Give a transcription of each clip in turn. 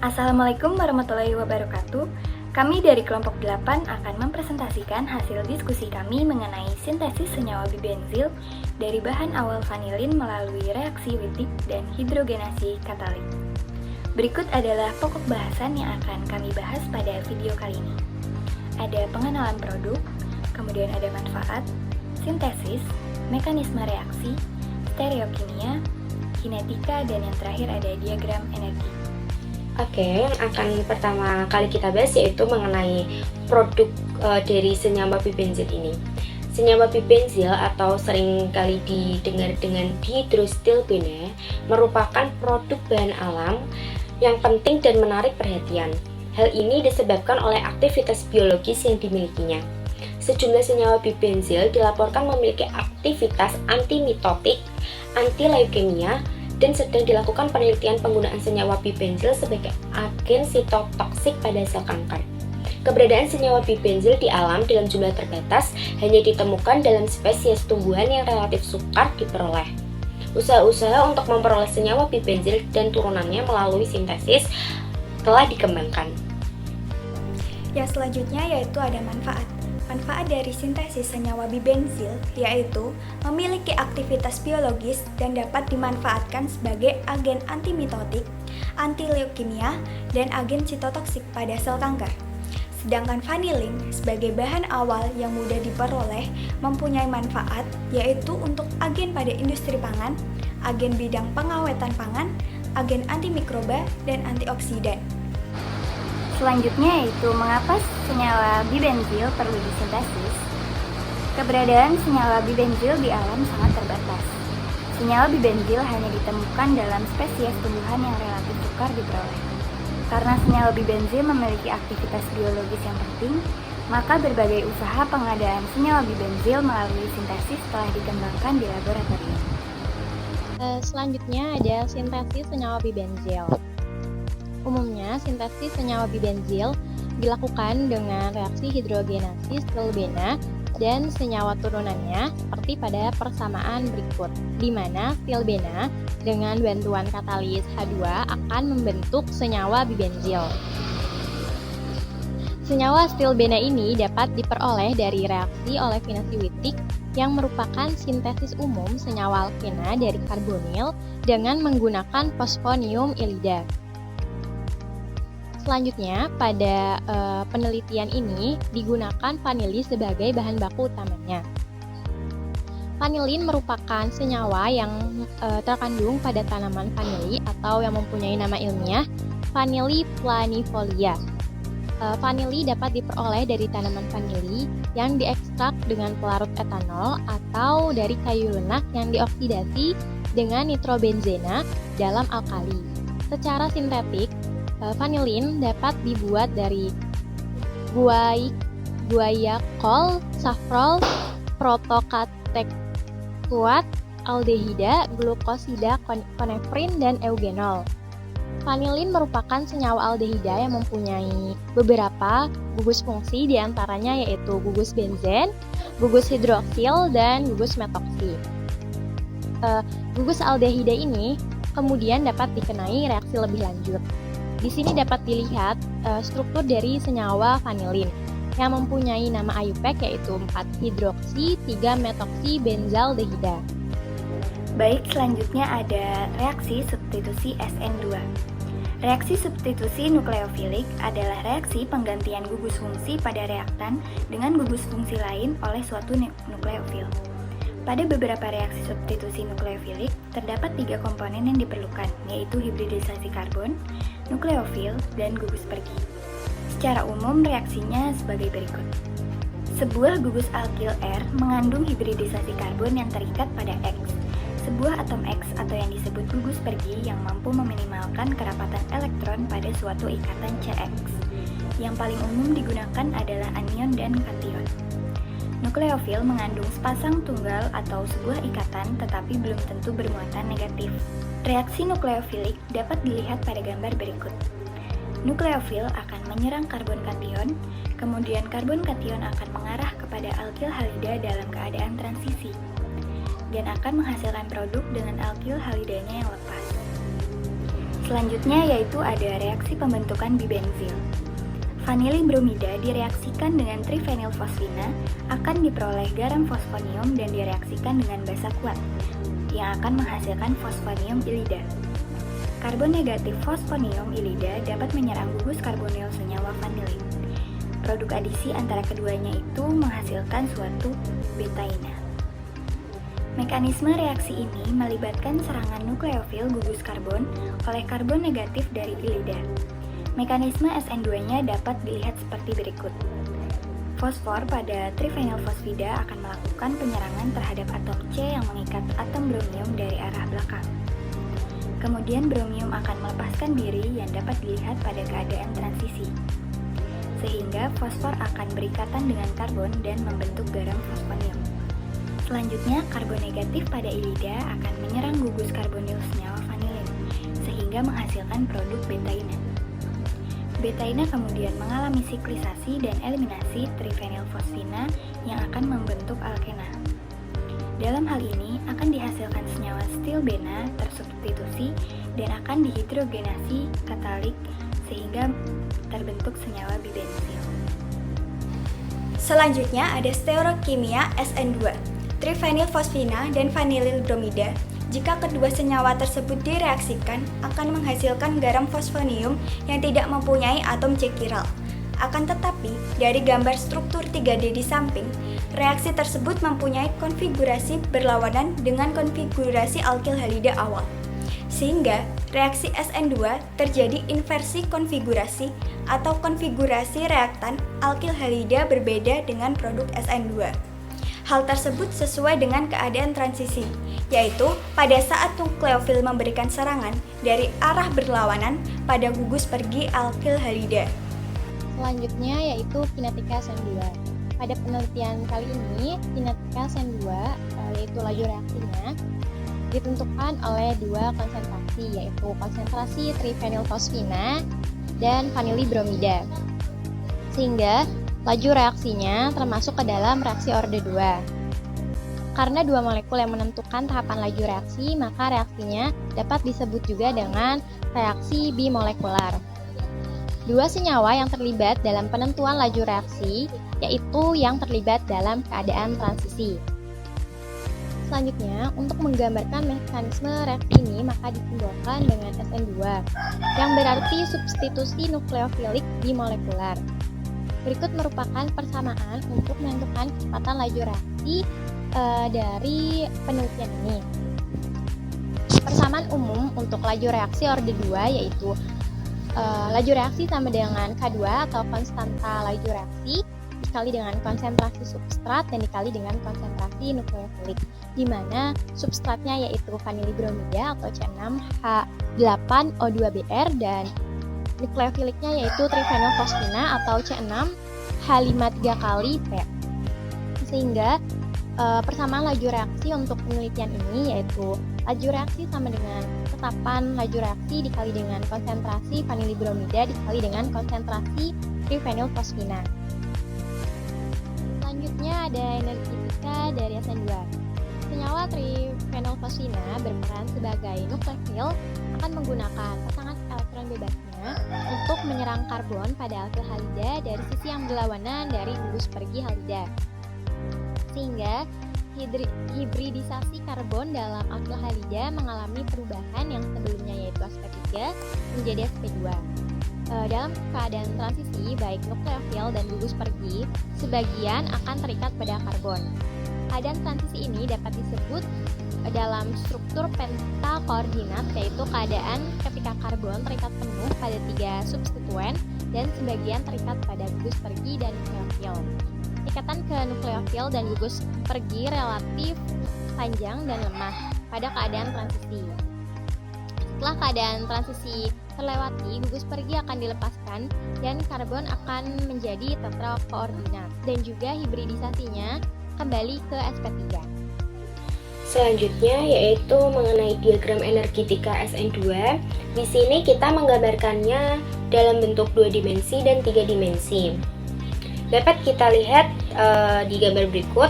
Assalamualaikum warahmatullahi wabarakatuh. Kami dari kelompok 8 akan mempresentasikan hasil diskusi kami mengenai sintesis senyawa bibenzil dari bahan awal vanilin melalui reaksi Wittig dan hidrogenasi katalik. Berikut adalah pokok bahasan yang akan kami bahas pada video kali ini. Ada pengenalan produk, kemudian ada manfaat, sintesis, mekanisme reaksi, stereokimia, kinetika, dan yang terakhir ada diagram energi. Oke, yang akan pertama kali kita bahas yaitu mengenai produk dari senyawa bibenzil ini. Senyawa bibenzil atau sering kali didengar dengan dihidrostilbena merupakan produk bahan alam yang penting dan menarik perhatian. Hal ini disebabkan oleh aktivitas biologis yang dimilikinya. Sejumlah senyawa bibenzil dilaporkan memiliki aktivitas antimitotik, anti-leukemia, dan sedang dilakukan penelitian penggunaan senyawa bibenzil sebagai agen sitotoksik pada sel kanker. Keberadaan senyawa bibenzil di alam dalam jumlah terbatas hanya ditemukan dalam spesies tumbuhan yang relatif sukar diperoleh. Usaha-usaha untuk memperoleh senyawa bibenzil dan turunannya melalui sintesis telah dikembangkan. Yang selanjutnya yaitu ada manfaat. Manfaat dari sintesis senyawa bibenzil yaitu memiliki aktivitas biologis dan dapat dimanfaatkan sebagai agen antimitotik, anti-leukemia, dan agen sitotoksik pada sel kanker. Sedangkan vanilin sebagai bahan awal yang mudah diperoleh mempunyai manfaat yaitu untuk agen pada industri pangan, agen bidang pengawetan pangan, agen antimikroba, dan antioksidan. Selanjutnya yaitu mengapa senyawa bibenzil perlu disintesis. Keberadaan senyawa bibenzil di alam sangat terbatas. Senyawa bibenzil hanya ditemukan dalam spesies tumbuhan yang relatif sukar diperoleh. Karena senyawa bibenzil memiliki aktivitas biologis yang penting, maka berbagai usaha pengadaan senyawa bibenzil melalui sintesis telah dikembangkan di laboratorium. Selanjutnya ada sintesis senyawa bibenzil. Umumnya, sintesis senyawa bibenzil dilakukan dengan reaksi hidrogenasi stilbena dan senyawa turunannya seperti pada persamaan berikut, di mana stilbena dengan bantuan katalis H2 akan membentuk senyawa bibenzil. Senyawa stilbena ini dapat diperoleh dari reaksi olefinasi Wittig yang merupakan sintesis umum senyawa alkena dari karbonil dengan menggunakan fosfonium iodida. Selanjutnya, pada penelitian ini digunakan vanili sebagai bahan baku utamanya. Vanilin merupakan senyawa yang terkandung pada tanaman vanili atau yang mempunyai nama ilmiah Vanili planifolia. Vanili dapat diperoleh dari tanaman vanili yang diekstrak dengan pelarut etanol atau dari kayu lunak yang dioksidasi dengan nitrobenzena dalam alkali. Secara sintetik, vanilin dapat dibuat dari guaiacol, safrol, protokatekuat, aldehida, glukosida, konefrin, dan eugenol. Vanilin merupakan senyawa aldehida yang mempunyai beberapa gugus fungsi, diantaranya yaitu gugus benzen, gugus hidroksil, dan gugus metoksi. Gugus aldehida ini kemudian dapat dikenai reaksi lebih lanjut. Di sini dapat dilihat struktur dari senyawa vanilin yang mempunyai nama IUPAC yaitu 4-hidroksi 3-metoksi benzaldehida. Baik, selanjutnya ada reaksi substitusi SN2. Reaksi substitusi nukleofilik adalah reaksi penggantian gugus fungsi pada reaktan dengan gugus fungsi lain oleh suatu nukleofil. Pada beberapa reaksi substitusi nukleofilik, terdapat 3 komponen yang diperlukan, yaitu hibridisasi karbon, nukleofil, dan gugus pergi. Secara umum, reaksinya sebagai berikut. Sebuah gugus alkil R mengandung hibridisasi karbon yang terikat pada X. Sebuah atom X atau yang disebut gugus pergi yang mampu meminimalkan kerapatan elektron pada suatu ikatan CX. Yang paling umum digunakan adalah anion dan kation. Nukleofil mengandung sepasang tunggal atau sebuah ikatan tetapi belum tentu bermuatan negatif. Reaksi nukleofilik dapat dilihat pada gambar berikut. Nukleofil akan menyerang karbon kation, kemudian karbon kation akan mengarah kepada alkil halida dalam keadaan transisi, dan akan menghasilkan produk dengan alkil halidanya yang lepas. Selanjutnya yaitu ada reaksi pembentukan bibenzil. Vanili bromida direaksikan dengan trifenilfosfina akan diperoleh garam fosfonium dan direaksikan dengan basa kuat yang akan menghasilkan fosfonium ilida. Karbon negatif fosfonium ilida dapat menyerang gugus karbonil senyawa vanili. Produk adisi antara keduanya itu menghasilkan suatu betaina. Mekanisme reaksi ini melibatkan serangan nukleofil gugus karbon oleh karbon negatif dari ilida. Mekanisme SN2-nya dapat dilihat seperti berikut. Fosfor pada trifenilfosfida akan melakukan penyerangan terhadap atom C yang mengikat atom bromium dari arah belakang. Kemudian bromium akan melepaskan diri yang dapat dilihat pada keadaan transisi. Sehingga fosfor akan berikatan dengan karbon dan membentuk garam fosfonium. Selanjutnya, karbon negatif pada ilida akan menyerang gugus karbonil senyawa vanilin, sehingga menghasilkan produk betaina. Betaina kemudian mengalami siklisasi dan eliminasi trifenilfosfina yang akan membentuk alkena. Dalam hal ini akan dihasilkan senyawa stilbena tersubstitusi dan akan dihidrogenasi katalik sehingga terbentuk senyawa bibenzil. Selanjutnya ada stereokimia SN2, trifenilfosfina dan vanilil bromida. Jika kedua senyawa tersebut direaksikan, akan menghasilkan garam fosfonium yang tidak mempunyai atom C chiral. Akan tetapi, dari gambar struktur 3D di samping, reaksi tersebut mempunyai konfigurasi berlawanan dengan konfigurasi alkil halida awal. Sehingga, reaksi SN2 terjadi inversi konfigurasi atau konfigurasi reaktan alkil halida berbeda dengan produk SN2. Hal tersebut sesuai dengan keadaan transisi, yaitu pada saat nukleofil memberikan serangan dari arah berlawanan pada gugus pergi alkil halida. Selanjutnya yaitu kinetika SN2. Pada penelitian kali ini, kinetika SN2 yaitu laju reaksinya ditentukan oleh dua konsentrasi, yaitu konsentrasi trifenilfosfina dan vanili bromida. Sehingga laju reaksinya termasuk ke dalam reaksi orde 2. Karena dua molekul yang menentukan tahapan laju reaksi, maka reaksinya dapat disebut juga dengan reaksi bimolekular. Dua senyawa yang terlibat dalam penentuan laju reaksi, yaitu yang terlibat dalam keadaan transisi. Selanjutnya, untuk menggambarkan mekanisme reaksi ini, maka disimbolkan dengan SN2, yang berarti substitusi nukleofilik bimolekular. Berikut merupakan persamaan untuk menentukan kecepatan laju reaksi dari penelitian ini. Persamaan umum untuk laju reaksi orde 2 yaitu laju reaksi sama dengan K2 atau konstanta laju reaksi dikali dengan konsentrasi substrat dan dikali dengan konsentrasi nukleofilik, di mana substratnya yaitu vanili bromida atau C6H8O2Br dan nukleofiliknya yaitu trifenilfosfina atau C6H53 kali P. Sehingga persamaan laju reaksi untuk penelitian ini yaitu laju reaksi sama dengan tetapan laju reaksi dikali dengan konsentrasi vanili bromida dikali dengan konsentrasi trifenilfosfina. Selanjutnya ada energetika dari SN2. Senyawa trifenilfosfina berperan sebagai nukleofil akan menggunakan pasangan elektron bebasnya untuk menyerang karbon pada alkil halida dari sisi yang berlawanan dari gugus pergi halida. Sehingga hibridisasi karbon dalam alkil halida mengalami perubahan yang sebelumnya yaitu sp3 menjadi sp2. Dalam keadaan transisi, baik nukleofil dan gugus pergi, sebagian akan terikat pada karbon. Keadaan transisi ini dapat disebut dalam struktur pentakoordinat, yaitu keadaan ketika karbon terikat penuh pada 3 substituen dan sebagian terikat pada gugus pergi dan nukleofil. Ikatan ke nukleofil dan gugus pergi relatif panjang dan lemah pada keadaan transisi. Setelah keadaan transisi terlewati, gugus pergi akan dilepaskan dan karbon akan menjadi tetrakoordinat dan juga hibridisasinya kembali ke sp3. Selanjutnya yaitu mengenai diagram energetika SN2. Di sini kita menggambarkannya dalam bentuk 2 dimensi dan 3 dimensi. Dapat kita lihat di gambar berikut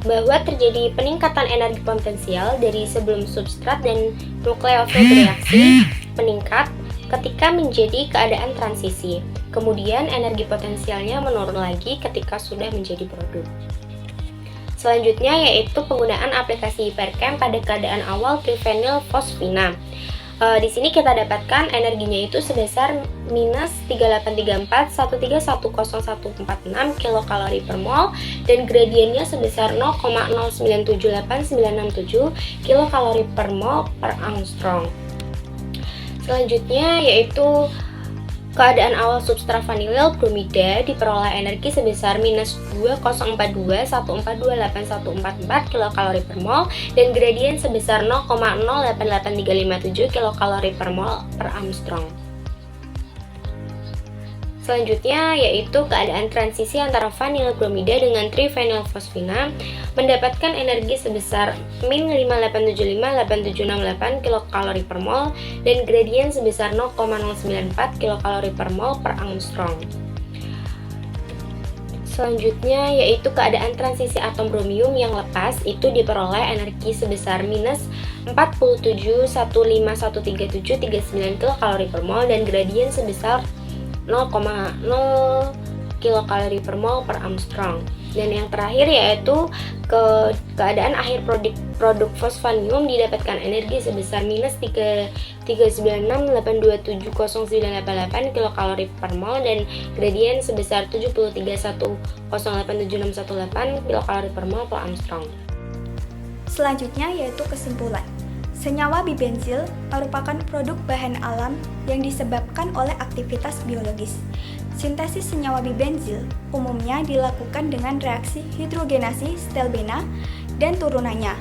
bahwa terjadi peningkatan energi potensial dari sebelum substrat dan nukleofil bereaksi meningkat ketika menjadi keadaan transisi. Kemudian energi potensialnya menurun lagi ketika sudah menjadi produk. Selanjutnya yaitu penggunaan aplikasi Hiperchem pada keadaan awal trifenyl fosfina. Di sini kita dapatkan energinya itu sebesar minus 3834 1310146 kilokalori per mol dan gradiennya sebesar 0,0978967 kilokalori per mol per angstrom. Selanjutnya yaitu keadaan awal substrat vanilil bromida diperoleh energi sebesar minus 2042 1428144 kilokalori per mol dan gradien sebesar 0,088357 kilokalori per mol per angstrom. Selanjutnya yaitu keadaan transisi antara vanil bromida dengan trifenylfosfina mendapatkan energi sebesar min 58758768 kilokalori per mol dan gradien sebesar 0,094 kilokalori per mol per angstrom. Selanjutnya yaitu keadaan transisi atom bromium yang lepas itu diperoleh energi sebesar minus 47,1513739 kilokalori per mol dan gradien sebesar 0,0 kilokalori per mol per angstrom. Dan yang terakhir yaitu keadaan akhir produk fosfanium didapatkan energi sebesar minus 396827098 kilokalori per mol dan gradien sebesar 7310876618 kilokalori per mol per angstrom. Selanjutnya yaitu kesimpulan. Senyawa bibenzil merupakan produk bahan alam yang disebabkan oleh aktivitas biologis. Sintesis senyawa bibenzil umumnya dilakukan dengan reaksi hidrogenasi stelbena dan turunannya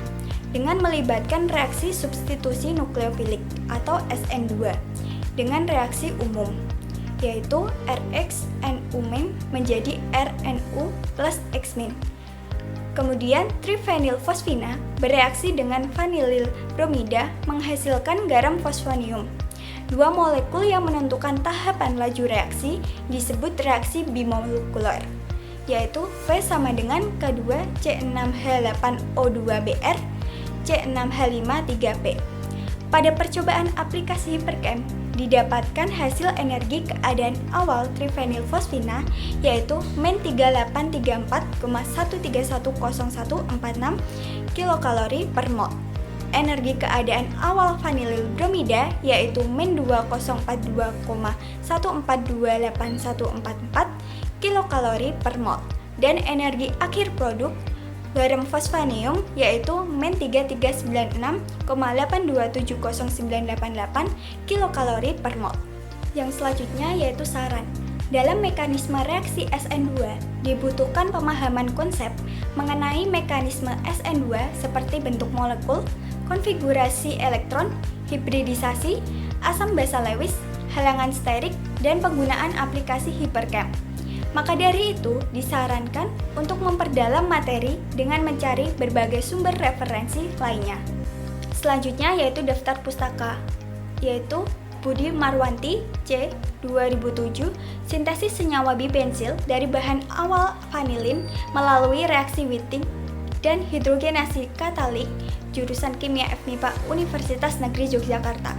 dengan melibatkan reaksi substitusi nukleofilik atau SN2 dengan reaksi umum yaitu RxNU- menjadi RNU plus X-. Kemudian trifenylfosfina bereaksi dengan vanilil bromida menghasilkan garam fosfanium. Dua molekul yang menentukan tahapan laju reaksi disebut reaksi bimolekuler, yaitu V sama dengan K2C6H8O2Br C6H5 3P. Pada percobaan aplikasi Hiperchem, didapatkan hasil energi keadaan awal trifenylfosfina yaitu min 3834,1310146 kilokalori per mol. Energi keadaan awal vanilil bromida yaitu min 2042,1428144 kilokalori per mol. Dan energi akhir produk garam fosfanium yaitu min 3396,8270988 kilokalori per mol. Yang selanjutnya yaitu saran. Dalam mekanisme reaksi SN2 dibutuhkan pemahaman konsep mengenai mekanisme SN2 seperti bentuk molekul, konfigurasi elektron, hibridisasi, asam basa Lewis, halangan sterik, dan penggunaan aplikasi Hiperchem. Maka dari itu, disarankan untuk memperdalam materi dengan mencari berbagai sumber referensi lainnya. Selanjutnya yaitu daftar pustaka, yaitu Budi Marwanti, C. 2007, sintesis senyawa bibenzil dari bahan awal vanilin melalui reaksi Wittig dan hidrogenasi katalik, jurusan Kimia FMIPA Universitas Negeri Yogyakarta.